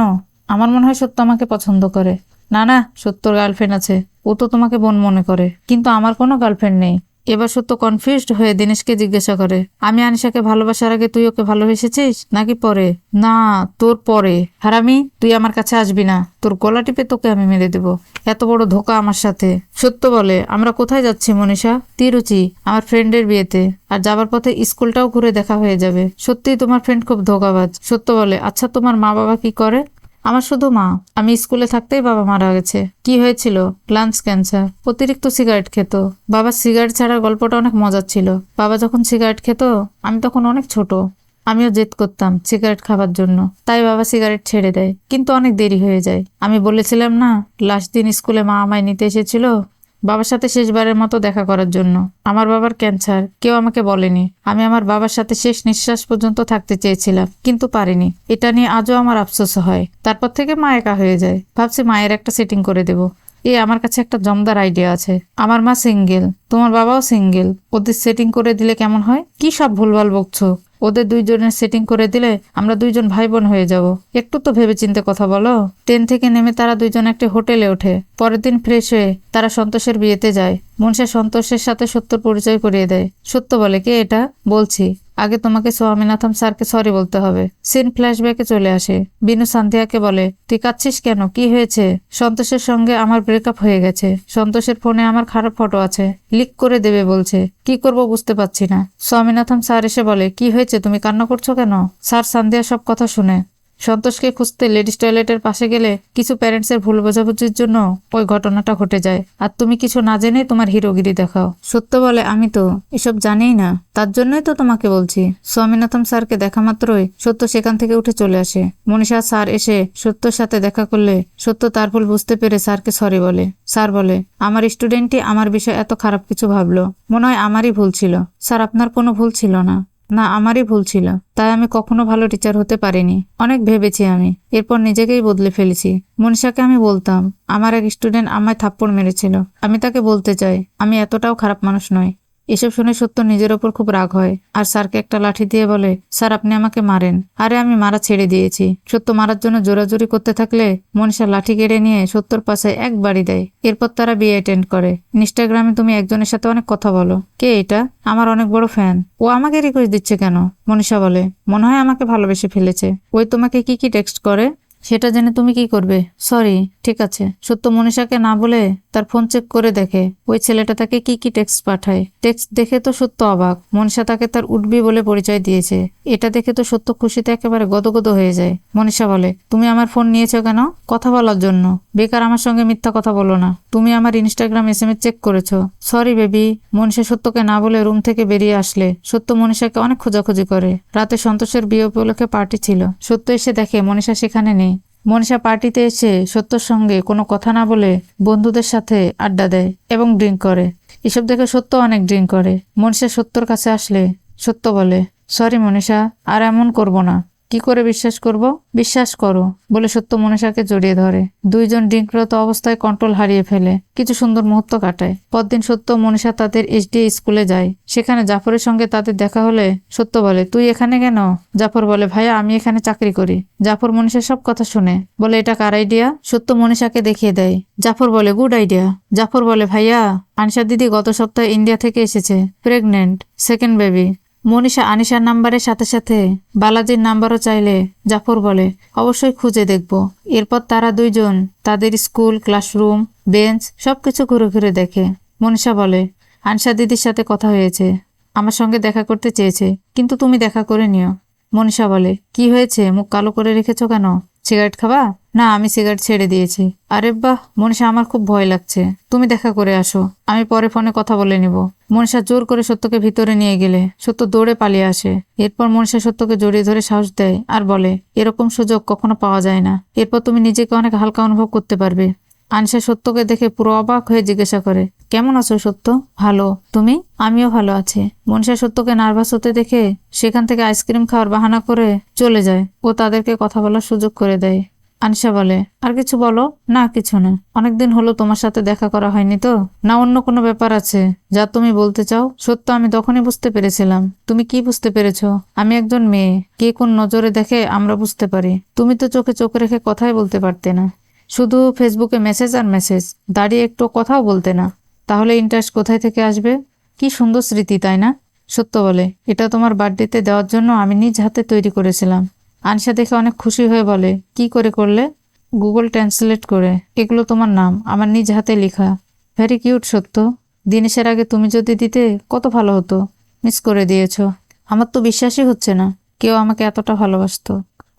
আমার মনে হয় সত্য আমাকে পছন্দ করে। না না, সত্যর গার্লফ্রেন্ড আছে, ও তো তোমাকে বোন মনে করে, কিন্তু আমার কোনো গার্লফ্রেন্ড নেই। এবার সত্য কনফিউজড হয়ে দিনেশকে জিজ্ঞাসা করে, আমি আনিশাকে ভালোবাসার আগে তুই ওকে ভালোবেসেছিস নাকি পরে? না, তোর পরে। হারামি, তুই আমার কাছে আসবি না, তোর গলা টিপে তোকে আমি মেরে দেব। এত বড় ধোকা আমার সাথে। সত্য বলে, আমরা কোথায় যাচ্ছি মনীষা? তিরুচি, আমার ফ্রেন্ডের বিয়েতে, আর যাবার পথে স্কুলটাও ঘুরে দেখা হয়ে যাবে। সত্যিই তোমার ফ্রেন্ড খুব ধোকাবাজ। সত্য বলে, আচ্ছা তোমার মা বাবা কি করে? আমার শুধু মা। আমি স্কুলে থাকতেই বাবা মারা গেছে। কি হয়েছিল? Lunch cancer. অতিরিক্ত সিগারেট খেত। বাবা সিগারেট ছাড়ার গল্পটা অনেক মজার ছিল। বাবা যখন সিগারেট খেত, আমি তখন অনেক ছোট। আমিও জেদ করতাম সিগারেট খাবার জন্য, তাই বাবা সিগারেট ছেড়ে দেয়, কিন্তু অনেক দেরি হয়ে যায়। আমি বলেছিলাম না, লাস্ট দিন স্কুলে মা আমায় নিতে এসেছিল বাবার সাথে শেষবারের মতো দেখা করার জন্য। আমার বাবার ক্যান্সার, কেউ আমাকে বলেনি। আমি আমার বাবার সাথে শেষ নিঃশ্বাস পর্যন্ত থাকতে চেয়েছিলাম, কিন্তু পারিনি। এটা নিয়ে আজও আমার আফসোস হয়। তারপর থেকে মা একা হয়ে যায়। ভাবছি মায়ের একটা সেটিং করে দেব। আমার কাছে একটা জমদার আইডিয়া আছে। আমার মা সিঙ্গেল, তোমার বাবাও সিঙ্গেল, ওদের সেটিং করে দিলে কেমন হয়? কি সব ভুলভাল বকছো? ওদের দুইজনের সেটিং করে দিলে আমরা দুইজন ভাই বোন হয়ে যাব। একটু তো ভেবেচিন্তে কথা বলো। ট্রেন থেকে নেমে তারা দুইজন একটি হোটেলে ওঠে। পরের দিন ফ্রেশ হয়ে তারা সন্তোষের বিয়েতে যায়। মনসা সন্তোষের সাথে সত্যর পরিচয় করিয়ে দেয়। সত্য বলে, কে এটা? বলছি, আগে তোমাকে স্বামীনাথন স্যারকে সরি বলতে হবে। সিন ফ্ল্যাশব্যাকে চলে আসে। বিনু সান্ধিয়াকে বলে, তুই কাঁদছিস কেন? কি হয়েছে? সন্তোষের সঙ্গে আমার ব্রেকআপ হয়ে গেছে। সন্তোষের ফোনে আমার খারাপ ফটো আছে, লিক করে দেবে বলছে। কি করব বুঝতে পারছি না। স্বামীনাথন স্যার এসে বলে, কি হয়েছে, তুমি কান্না করছো কেন? স্যার সান্ধিয়া সব কথা শুনে। সন্তোষকে খুঁজতে লেডিস টয়লেটের পাশে গেলে কিছু প্যারেন্টসের ভুল বোঝাবুঝির জন্য ওই ঘটনাটা ঘটে যায়, আর তুমি কিছু না জেনে তোমার হিরোগিরি দেখাও। সত্য বলে, আমি তো এসব জানিই না, তার জন্যই তো তোমাকে বলছি। স্বামীনাথন স্যারকে দেখা মাত্রই সত্য সেখান থেকে উঠে চলে আসে। মনীষা স্যার এসে সত্যর সাথে দেখা করলে সত্য তার ভুল বুঝতে পেরে স্যারকে সরি বলে। স্যার বলে, আমার স্টুডেন্টই আমার বিষয়ে এত খারাপ কিছু ভাবলো, মনে হয় আমারই ভুল ছিল। স্যার, আপনার কোনো ভুল ছিল না। না, আমারই ভুল ছিল, তাই আমি কখনো ভালো টিচার হতে পারিনি। অনেক ভেবেছি আমি, এরপর নিজেকেই বদলে ফেলেছি। মনীষাকে আমি বলতাম, আমার এক স্টুডেন্ট আমায় থাপ্পড় মেরেছিল। আমি তাকে বলতে চাই, আমি এতটাও খারাপ মানুষ নই। এসব শুনে সত্য নিজের ওপর খুব রাগ হয়, আর স্যারকে একটা লাঠি দিয়ে বলে, স্যার আপনি আমাকে মারেন। আরে আমি মারা ছেড়ে দিয়েছি। সত্য মারার জন্য জোরাজোরি করতে থাকলে মনীষা লাঠি কেড়ে নিয়ে সত্যর পাশে এক বাড়ি দেয়। এরপর তারা বিয়ে অ্যাটেন্ড করে। ইনস্টাগ্রামে তুমি একজনের সাথে অনেক কথা বলো। কে এটা? আমার অনেক বড় ফ্যান। ও আমাকে রিকোয়েস্ট দিচ্ছে কেন? মনীষা বলে, মনে হয় আমাকে ভালোবেসে ফেলেছে। ওই তোমাকে কি কি টেক্সট করে সেটা জেনে তুমি কি করবে? সরি, ঠিক আছে। সত্য মনীষাকে না বলে তার ফোন চেক করে দেখে ওই ছেলেটা তাকে কি কি টেক্সট পাঠায়। টেক্সট দেখে তো সত্য অবাক। মনীষা তাকে তার উঠবি বলে পরিচয় দিয়েছে। এটা দেখে তো সত্য খুশিতে একেবারে গদগদ হয়ে যায়। মনীষা বলে, তুমি আমার ফোন নিয়েছো কেন? কথা বলার জন্য। বেকার আমার সঙ্গে মিথ্যা কথা বলো না। তুমি আমার ইনস্টাগ্রাম এসএমএস চেক করেছো। Sorry baby. মনীষা সত্যকে না বলে রুম থেকে বেরিয়ে আসলে সত্য মনীষাকে অনেক খোঁজাখুঁজি করে। রাতে সন্তোষের বিয়ে উপলক্ষে পার্টি ছিল। সত্য এসে দেখে মনীষা সেখানে নেই। মনীষা পার্টিতে এসে সত্যর সঙ্গে কোনো কথা না বলে বন্ধুদের সাথে আড্ডা দেয় এবং ড্রিঙ্ক করে। এসব দেখে সত্য অনেক ড্রিঙ্ক করে। মনীষা সত্যর কাছে আসলে সত্য বলে, সরি মনীষা, আর এমন করব না। কি করে বিশ্বাস করব? বিশ্বাস করো, বলে সত্য মনীষাকে জড়িয়ে ধরে। দুইজন ড্রিঙ্করত অবস্থায় কন্ট্রোল হারিয়ে ফেলে। কিছু সুন্দর মুহূর্ত কাটায়। পরদিন সত্য মনীষা তাদের এসডিএ স্কুলে যায়। সেখানে জাফরের সঙ্গে তাদের দেখা হলে সত্য বলে, তুই এখানে কেন? জাফর বলে, ভাইয়া আমি এখানে চাকরি করি। জাফর মনীষার সব কথা শুনে বলে, এটা কার আইডিয়া? সত্য মনীষাকে দেখিয়ে দেয়। জাফর বলে, গুড আইডিয়া। জাফর বলে, ভাইয়া আনিশা দিদি গত সপ্তাহে ইন্ডিয়া থেকে এসেছে, প্রেগনেন্ট, সেকেন্ড বেবি। মনীষা আনিশার নাম্বারের সাথে সাথে বালাজির নাম্বারও চাইলে জাফর বলে, অবশ্যই খুঁজে দেখব। এরপর তারা দুইজন তাদের স্কুল, ক্লাসরুম, বেঞ্চ সবকিছু ঘুরে ঘুরে দেখে। মনীষা বলে, আনিশা দিদির সাথে কথা হয়েছে, আমার সঙ্গে দেখা করতে চেয়েছে, কিন্তু তুমি দেখা করে নিও। মনীষা বলে, কি হয়েছে, মুখ কালো করে রেখেছো কেন? সিগারেট খাবা? না, আমি সিগারেট ছেড়ে দিয়েছি। আরে বাহ মনীষা, আমার খুব ভয় লাগছে। তুমি দেখা করে আসো, আমি পরে ফোনে কথা বলে নিব। মনীষা জোর করে সত্যকে ভিতরে নিয়ে গেলে সত্য দৌড়ে পালিয়ে আসে। এরপর মনীষা সত্যকে জড়িয়ে ধরে সাহস দেয় আর বলে, এরকম সুযোগ কখনো পাওয়া যায় না। এরপর তুমি নিজেকে অনেক হালকা অনুভব করতে পারবে। আনিশা সত্যকে দেখে পুরো অবাক হয়ে জিজ্ঞাসা করে, কেমন আছো সত্য? ভালো, তুমি? আমিও ভালো আছি। মনীষা সত্যকে নার্ভাস হতে দেখে সেখান থেকে আইসক্রিম খাওয়ার বাহানা করে চলে যায় ও তাদেরকে কথা বলার সুযোগ করে দেয়। আনিশা বলে, আর কিছু বলো। না, কিছু না। অনেকদিন হলো তোমার সাথে দেখা করা হয়নি তো। না, অন্য কোনো ব্যাপার আছে যা তুমি বলতে চাও? সত্য, আমি তখনই বুঝতে পেরেছিলাম। তুমি কি বুঝতে পেরেছো? আমি একজন মেয়ে, কে কোন নজরে দেখে আমরা বুঝতে পারি। তুমি তো চোখে চোখ রেখে কথাই বলতে পারতে না। শুধু ফেসবুকে মেসেজ আর মেসেজ, দাঁড়িয়ে একটু কথাও বলতে না। তাহলে ইন্টারেস্ট কোথায় থেকে আসবে? কি সুন্দর স্মৃতি, তাই না? সত্য বলে, এটা তোমার বার্থডেতে দেওয়ার জন্য আমি নিজ হাতে তৈরি করেছিলাম। আনিশা দেখে অনেক খুশি হয়ে বলে, কি করে করলে? গুগল ট্রান্সলেট করে। এগুলো তোমার নাম, আমার নিজ হাতে লেখা। ভেরি কিউট সত্য। দিনেশের আগে তুমি যদি দিতে কত ভালো হতো। মিস করে দিয়েছো। আমার তো বিশ্বাসই হচ্ছে না কেউ আমাকে এতটা ভালোবাসতো।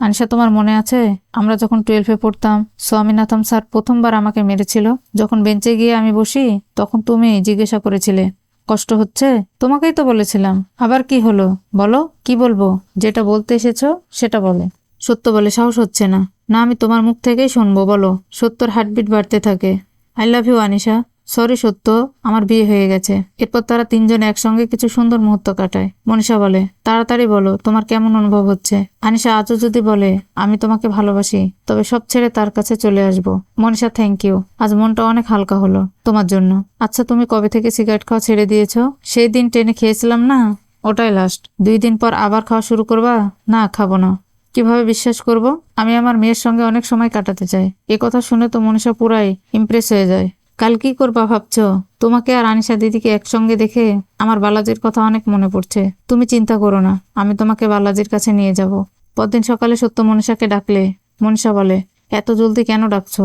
আনিশা, তোমার মনে আছে আমরা যখন 12-এ পড়তাম, স্বামীনাথন স্যার প্রথমবার আমাকে মেরেছিল? যখন বেঞ্চে গিয়ে আমি বসি, তখন তুমি জিজ্ঞাসা করেছিলে কষ্ট হচ্ছে? তোমাকেই তো বলেছিলাম। আবার কি হলো বলো? কি বলবো? যেটা বলতে এসেছো সেটা বলে। সত্য বলে, সাহস হচ্ছে না। না, আমি তোমার মুখ থেকেই শুনবো, বলো। সত্যর হার্টবিট বাড়তে থাকে। I love you Anisha. Sorry Satya, আমার বিয়ে হয়ে গেছে। এরপর তারা তিনজন একসঙ্গে কিছু সুন্দর মুহূর্ত কাটায়। মনীষা বলে, তাড়াতাড়ি বলো তোমার কেমন অনুভব হচ্ছে। আনিশা আজও যদি বলে আমি তোমাকে ভালোবাসি, তবে সব ছেড়ে তার কাছে চলে আসব। Manisha, thank you. আজ মনটা অনেক হালকা হলো তোমার জন্য। আচ্ছা, তুমি কবে থেকে সিগারেট খাওয়া ছেড়ে দিয়েছো? সেই দিন ট্রেনে খেয়েছিলাম না, ওটাই লাস্ট। 2 দিন পর আবার খাওয়া শুরু করবা? না, খাবো না। কিভাবে বিশ্বাস করব? আমি আমার মেয়ের সঙ্গে অনেক সময় কাটাতে চাই। এ কথা শুনে তো মনীষা পুরাই ইমপ্রেস হয়ে যায়। কাল কি করবা ভাবছো? তোমাকে আর আনিশা দিদিকে একসঙ্গে দেখে আমার বালাজির কথা অনেক মনে পড়ছে। তুমি চিন্তা করো না, আমি তোমাকে বালাজির কাছে নিয়ে যাব। পরদিন সকালে সত্য মনীষাকে ডাকলে। মনীষা বলে, এত জলদি কেন ডাকছো?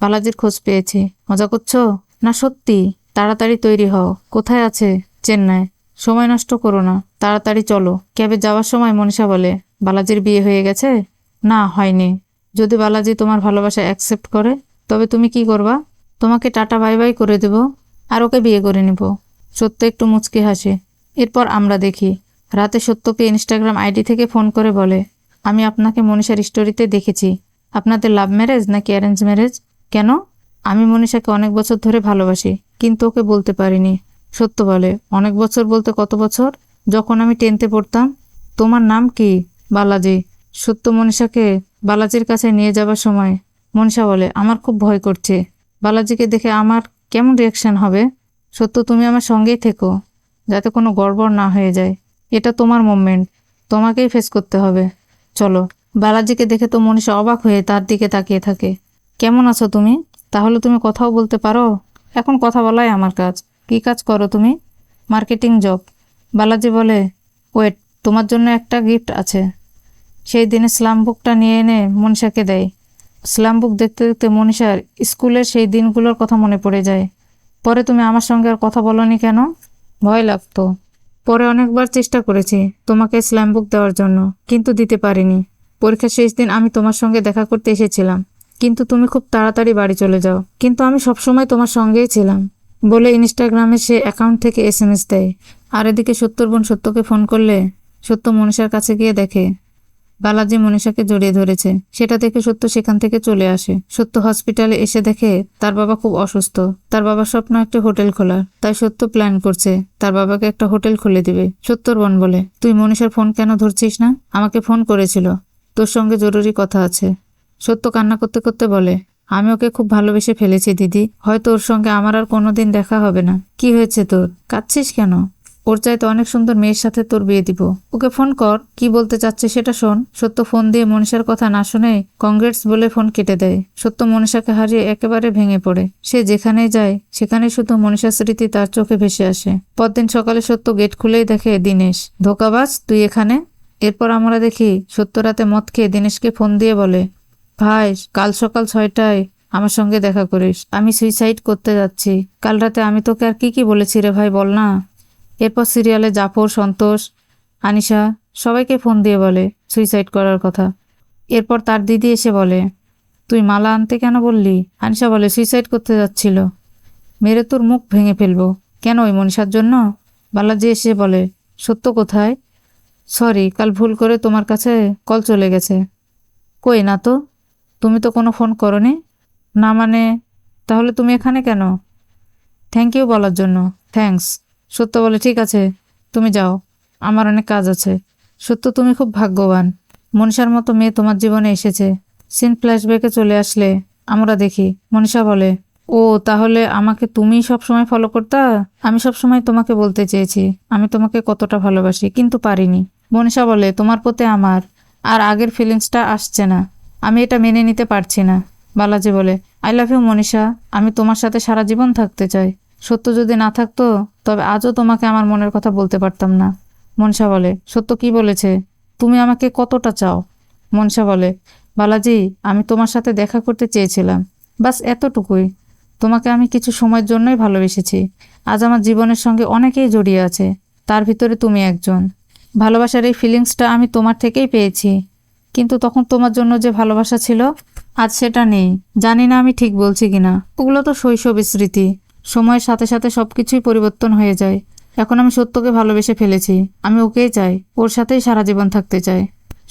বালাজির খোঁজ পেয়েছি। মজা করছো? না সত্যি। তাড়াতাড়ি তৈরি হও। কোথায় আছে? চেন্নাই। সময় নষ্ট করো না, তাড়াতাড়ি চলো। ক্যাবে যাওয়ার সময় মনীষা বলে, বালাজির বিয়ে হয়ে গেছে? না, হয়নি। যদি বালাজি তোমার ভালোবাসা অ্যাকসেপ্ট করে, তবে তুমি কি করবা? তোমাকে টাটা বাই বাই করে দেব আর ওকে বিয়ে করে নিব। সত্য একটু মুচকি হাসে। এরপর আমরা দেখি রাতে সত্যকে ইনস্টাগ্রাম আইডি থেকে ফোন করে বলে, আমি আপনাকে মনীষার স্টোরিতে দেখেছি। আপনাদের লাভ ম্যারেজ নাকি অ্যারেঞ্জ ম্যারেজ? কেন? আমি মনীষাকে অনেক বছর ধরে ভালোবাসি, কিন্তু ওকে বলতে পারিনি। সত্য বলে, অনেক বছর বলতে কত বছর? যখন আমি 10তে পড়তাম। তোমার নাম কি? বালাজি। সত্য মনীষাকে বালাজির কাছে নিয়ে যাবার সময় মনীষা বলে, আমার খুব ভয় করছে। বালাজিকে দেখে আমার কেমন রিয়াকশন হবে? সত্য, তুমি আমার সঙ্গেই থেকো, যাতে কোনো গড়বড় না হয়ে যায়। এটা তোমার মোমেন্ট, তোমাকেই ফেস করতে হবে। চলো। বালাজিকে দেখে তো মনীষা অবাক হয়ে তার দিকে তাকিয়ে থাকে। কেমন আছো তুমি? তাহলে তুমি কথাও বলতে পারো? এখন কথা বলাই আমার কাজ। কি কাজ করো তুমি? Marketing job. বালাজি বলে, ওয়েট, তোমার জন্য একটা গিফট আছে। সেই দিনে স্লাম বুকটা নিয়ে এনে মনীষাকে দেয়। স্লাম বুক দেখতে দেখতে মনীষার স্কুলের সেই দিনগুলোর কথা মনে পড়ে যায়। পরে তুমি আমার সঙ্গে আর কথা বলনি কেন? ভয় লাগতো। পরে অনেকবার চেষ্টা করেছি তোমাকে স্লাম বুক দেওয়ার জন্য, কিন্তু দিতে পারিনি। পরীক্ষার শেষ দিন আমি তোমার সঙ্গে দেখা করতে এসেছিলাম, কিন্তু তুমি খুব তাড়াতাড়ি বাড়ি চলে যাও। কিন্তু আমি সবসময় তোমার সঙ্গেই ছিলাম, বলে ইনস্টাগ্রামে সে অ্যাকাউন্ট থেকে SMS দেয়। আর এদিকে সত্যর বোন সত্যকে ফোন করলে সত্য মনীষার কাছে গিয়ে দেখে বালাজি মনীষাকে জড়িয়ে ধরেছে। সেটা দেখে সত্য সেখান থেকে চলে আসে। সত্য হসপিটালে এসে দেখে তার বাবা খুব অসুস্থ। তার বাবার স্বপ্ন একটা হোটেল খোলার, তাই সত্য প্ল্যান করছে তার বাবাকে একটা হোটেল খুলে দিবে। সত্যর বোন বলে, তুই মনীষার ফোন কেন ধরছিস না? আমাকে ফোন করেছিল, তোর সঙ্গে জরুরি কথা আছে। সত্য কান্না করতে করতে বলে, আমি ওকে খুব ভালোবেসে ফেলেছি দিদি, হয়তো ওর সঙ্গে আমার আর কোনোদিন দেখা হবে না। কি হয়েছে তোর? কাঁদছিস কেন? ওর চাইতে অনেক সুন্দর মেয়ের সাথে তোর বিয়ে দিব। ওকে ফোন কর, কি বলতে চাচ্ছে সেটা শোন। সত্য ফোন দিয়ে মনীষার কথা না শুনে কংগ্রেটস বলে ফোন কেটে দেয়। সত্য মনীষাকে হারিয়ে একেবারে ভেঙে পড়ে। সে যেখানেই যায় সেখানে শুধু মনীষার স্মৃতি তার চোখে ভেসে আসে। পরদিন সকালে সত্য গেট খুলেই দেখে দিনেশ। ধোকাবাজ, তুই এখানে? এরপর আমরা দেখি সত্য রাতে মদ খেয়ে দিনেশকে ফোন দিয়ে বলে, ভাই, কাল সকাল 6টায় আমার সঙ্গে দেখা করিস। আমি সুইসাইড করতে যাচ্ছি। কাল রাতে আমি তোকে আর কি বলেছি রে ভাই, বল না। এরপর সিরিয়ালে জাফর, সন্তোষ, আনিশা সবাইকে ফোন দিয়ে বলে সুইসাইড করার কথা। এরপর তার দিদি এসে বলে, তুই মালা আনতে কেন বললি? আনিশা বলে, সুইসাইড করতে যাচ্ছিল। মেরে তোর মুখ ভেঙে ফেলবো। কেন, ওই মনীষার জন্য? বালাজি এসে বলে, সত্য কোথায়? সরি, কাল ভুল করে তোমার কাছে কল চলে গেছে। কই না তো, তুমি তো কোনো ফোন করনি। না মানে, তাহলে তুমি এখানে কেন? থ্যাংক ইউ বলার জন্য। থ্যাঙ্কস। সত্য বলে, ঠিক আছে তুমি যাও, আমার অনেক কাজ আছে। সত্য, তুমি খুব ভাগ্যবান, মনীষার মতো মেয়ে তোমার জীবনে এসেছে। সিন ফ্ল্যাশব্যাকে চলে আসলে আমরা দেখি মনীষা বলে, ও তাহলে আমাকে তুমিই সবসময় ফলো করতা? আমি সবসময় তোমাকে বলতে চেয়েছি আমি তোমাকে কতটা ভালোবাসি, কিন্তু পারিনি। মনীষা বলে, তোমার প্রতি আমার আর আগের ফিলিংসটা আসছে না। আমি এটা মেনে নিতে পারছি না। বালাজি বলে, আই লাভ ইউ মনীষা, আমি তোমার সাথে সারা জীবন থাকতে চাই। সত্য যদি না থাকতো তবে আজও তোমাকে আমার মনের কথা বলতে পারতাম না। মনীষা বলে, সত্য কি বলেছে? তুমি আমাকে কতটা চাও? মনীষা বলে, বালাজি, আমি তোমার সাথে দেখা করতে চেয়েছিলাম, বাস এতটুকুই। তোমাকে আমি কিছু সময়ের জন্যই ভালোবেসেছি। আজ আমার জীবনের সঙ্গে অনেকেই জড়িয়ে আছে, তার ভিতরে তুমি একজন। ভালোবাসার এই ফিলিংসটা আমি তোমার থেকেই পেয়েছি, কিন্তু তখন তোমার জন্য যে ভালোবাসা ছিল আজ সেটা নেই। জানি না আমি ঠিক বলছি কিনা, ওগুলো তো শৈশবের স্মৃতি। সময়ের সাথে সাথে সবকিছুই পরিবর্তন হয়ে যায়। এখন আমি সত্যকে ভালোবেসে ফেলেছি, আমি ওকেই চাই, ওর সাথেই সারা জীবন থাকতে চাই।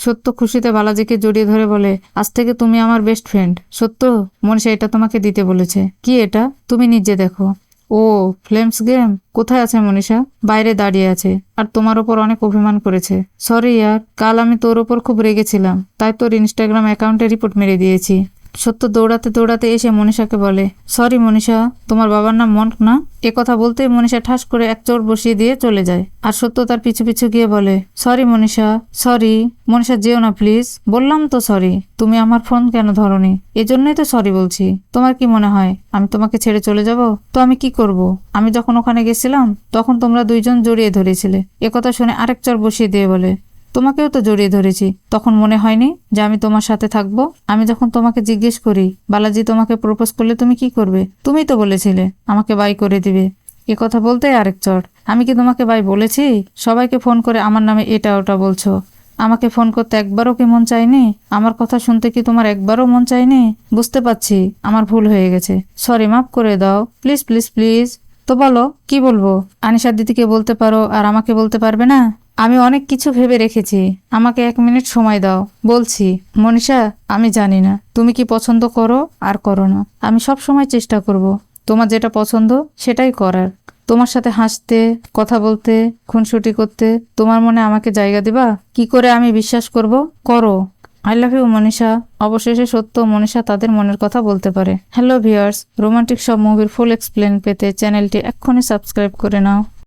সত্য খুশিতে বালাজিকে জড়িয়ে ধরে বলে, আজ থেকে তুমি আমার বেস্ট ফ্রেন্ড। সত্য, মনীষা এটা তোমাকে দিতে বলেছে। কি এটা? তুমি নিজে দেখো। ও, ফ্লেমস গেম। কোথায় আছে মনীষা? বাইরে দাঁড়িয়ে আছে, আর তোমার ওপর অনেক অভিমান করেছে। সরি ইয়ার, কাল আমি তোর ওপর খুব রেগেছিলাম, তাই তোর ইনস্টাগ্রাম অ্যাকাউন্টে রিপোর্ট মেরে দিয়েছি। সত্য দৌড়াতে দৌড়াতে এসে মনীষাকে বলে, সরি মনীষা, তোমার বাবার নাম মন্ক না? কথা বলতেই মনীষা ঠাস করে এক চোট বসিয়ে দিয়ে চলে যায়, আর সত্য তার পিছু পিছু গিয়ে বলে, সরি মনীষা, সরি। মনীষা, যেও না প্লিজ। বললাম তো সরি। তুমি আমার ফোন কেন ধরনি? এজন্যই তো সরি বলছি। তোমার কি মনে হয় আমি তোমাকে ছেড়ে চলে যাব? তো আমি কি করব? আমি যখন ওখানে গেছিলাম তখন তোমরা দুইজন জড়িয়ে ধরেছিলে। কথা শুনে আরেক চর বসিয়ে দিয়ে বলে, তোমাকেও তো জড়িয়ে ধরেছি, তখন মনে হয়নি যে আমি তোমার সাথে থাকবো? আমি যখন তোমাকে জিজ্ঞেস করি বালাজি তোমাকে প্রপোজ করলে তুমি কি করবে, তুমি তো বলেছিলে আমাকে বাই করে দিবে। কথা বলতে আরেক চড়। আমি কি তোমাকে বাই বলেছি? সবাইকে ফোন করে আমার নামে এটা ওটা বলছো। আমাকে ফোন করতে একবারও কি মন চায়নি? আমার কথা শুনতে কি তোমার একবারও মন চায়নি? বুঝতে পারছি আমার ভুল হয়ে গেছে, সরি, মাফ করে দাও, প্লিজ প্লিজ প্লিজ। তো বলো, কি বলবো? আনিশার দিদিকে বলতে পারো আর আমাকে বলতে পারবে না? আমি অনেক কিছু ভেবে রেখেছি, আমাকে 1 মিনিট সময় দাও, বলছি। মনীষা, আমি জানি না তুমি কি পছন্দ করো আর করো না। আমি সব সময় চেষ্টা করব তোমার যেটা পছন্দ সেটাই করার। তোমার সাথে হাসতে, কথা বলতে, খুনসুটি করতে। তোমার মনে আমাকে জায়গা দিবা? কি করে আমি বিশ্বাস করব? করো। I love you Manisha. অবশেষে সত্য ও মনীষা তাদের মনের কথা বলতে পারে। হ্যালো ভিউয়ার্স, রোমান্টিক সব মুভির ফুল এক্সপ্লেন পেতে চ্যানেলটি এক্ষুনি সাবস্ক্রাইব করে নাও।